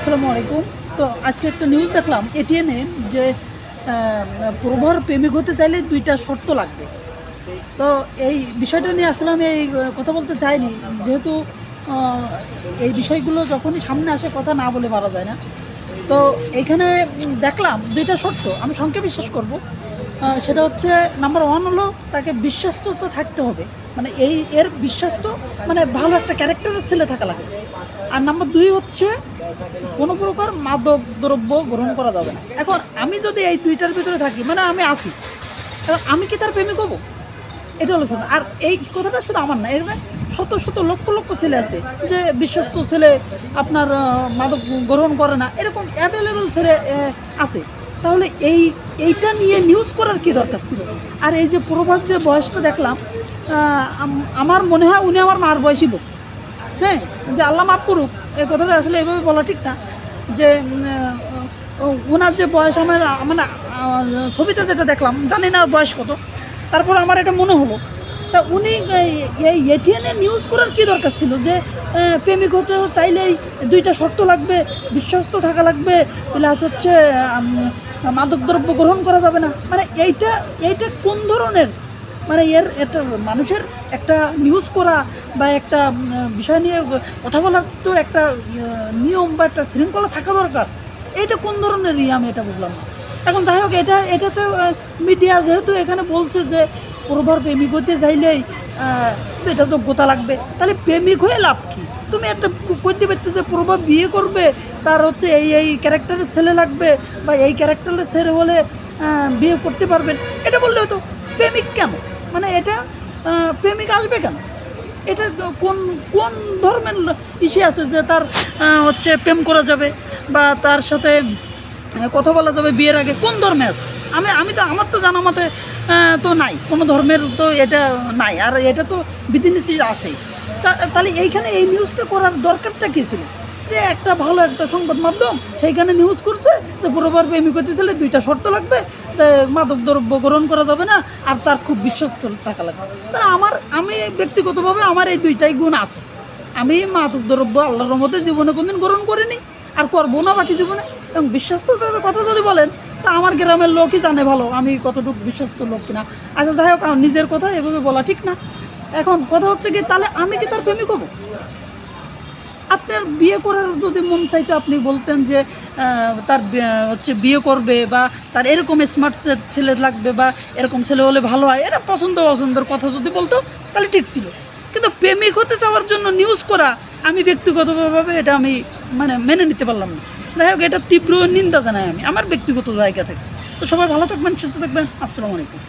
আসসালামু আলাইকুম। তো আজকে একটা নিউজ দেখলাম এটিএনে যে প্রভার প্রেমিক হতে চাইলে ২টা শর্ত লাগবে। তো এই বিষয়টা নিয়ে আসলে আমি এই কথা বলতে চাইনি, যেহেতু আহ, এই বিষয়গুলো যখনই সামনে আসে কথা না বলে পারা যায় না। তো এইখানে দেখলাম ২টা শর্ত আমি সংক্ষেপে শেষ করব। সেটা হচ্ছে নাম্বার 1 হলো তাকে বিশ্বস্ত তো থাকতে হবে, মানে এর বিশ্বস্ত মানে ভালো একটা ক্যারেক্টারের ছেলে থাকা লাগে। আর নাম্বার 2 হচ্ছে কোনো প্রকার মাদক দ্রব্য গ্রহণ করা যাবে না। এখন আমি যদি এই 2টার ভিতরে থাকি, মানে আমি আছি, এবার আমি কি তার প্রেমিক হবো? এটা হলো শোনো। আর এই কথাটা শুধু আমার না, এর শত শত লক্ষ লক্ষ ছেলে আছে যে বিশ্বস্ত ছেলে, আপনার মাদক গ্রহণ করে না, এরকম অ্যাভেলেবেল ছেলে আছে। তাহলে এইটা নিয়ে নিউজ করার কি দরকার ছিল? আর এই যে প্রভাত যে বয়সটা দেখলাম, আমার মনে হয় উনি আমার মার বয়সী লোক। হ্যাঁ, যে আল্লাহ মাফ করুক, এই কথাটা আসলে এভাবে বলা ঠিক না। যে ওনার যে বয়স আমার মানে ছবিতে যেটা দেখলাম, জানি না বয়স কত, তারপর আমার এটা মনে হলো। তা উনি এই এটিএনে নিউজ করার কি দরকার ছিল যে প্রেমিক হতে চাইলেই 2টা শর্ত লাগবে, বিশ্বস্ত থাকা লাগবে, প্লাস হচ্ছে মাদকদ্রব্য গ্রহণ করা যাবে না। মানে এইটা কোন ধরনের, মানে একটা মানুষের একটা নিউজ করা বা একটা বিষয় নিয়ে কথা বলার তো একটা নিয়ম বা একটা শৃঙ্খলা থাকা দরকার। এইটা কোন ধরনের আমি এটা বুঝলাম না। এখন যাই হোক, এটাতে মিডিয়া যেহেতু এখানে বলছে যে প্রভার প্রেমিক হতে চাইলেই এটা যোগ্যতা লাগবে, তাহলে প্রেমিক হয়ে লাভ কি? তুমি একটা করতে পারতে যে প্রভাব বিয়ে করবে, তার হচ্ছে এই ক্যারেক্টারের ছেলে লাগবে বা এই ক্যারেক্টারের ছেলে হলে বিয়ে করতে পারবেন, এটা বললে হতো। প্রেমিক কেন? মানে এটা প্রেমিক আসবে কেন? এটা কোন কোন ধর্মের ইসে আছে যে তার হচ্ছে প্রেম করা যাবে বা তার সাথে কথা বলা যাবে বিয়ের আগে? কোন ধর্মে আছে? আমি তো, আমার তো জানা মতে তো নাই, কোনো ধর্মের তো এটা নাই। আর এটা তো বিধিনীতি আছেই। তাহলে এইখানে এই নিউজটা করার দরকারটা কী ছিল? যে একটা ভালো একটা সংবাদ মাধ্যম সেইখানে নিউজ করছে যে প্রভার প্রেমিক হতে চাইলে 2টা শর্ত লাগবে, মাদক দ্রব্য গ্রহণ করা যাবে না, আর তার খুব বিশ্বস্ত থাকা লাগবে। তাহলে আমি ব্যক্তিগতভাবে আমার এই 2টাই গুণ আছে। আমি মাদক দ্রব্য আল্লাহর রহমতে জীবনে কোনদিন গ্রহণ করিনি, আর করবো না বাকি জীবনে। এবং বিশ্বস্ততার কথা যদি বলেন, তা আমার গ্রামের লোকই জানে ভালো আমি কতটুকু বিশ্বস্ত লোক কিনা। আচ্ছা যাই হোক, নিজের কথা এভাবে বলা ঠিক না। এখন কথা হচ্ছে কি, তাহলে আমি কি তার প্রেমিক হবো? আপনার বিয়ে করার যদি মন চাইতো, আপনি বলতেন যে তার হচ্ছে বিয়ে করবে বা তার এরকম স্মার্ট ছেলে লাগবে বা এরকম ছেলে হলে ভালো হয়, এরা পছন্দের কথা যদি বলতো তাহলে ঠিক ছিল। কিন্তু প্রেমিক হতে চাওয়ার জন্য নিউজ করা, আমি ব্যক্তিগতভাবে এটা আমি মানে মেনে নিতে পারলাম না। যাই হোক, এটা তীব্র নিন্দা জানাই আমি আমার ব্যক্তিগত জায়গা থেকে। তো সবাই ভালো থাকবেন, সুস্থ থাকবেন। আসসালামু আলাইকুম।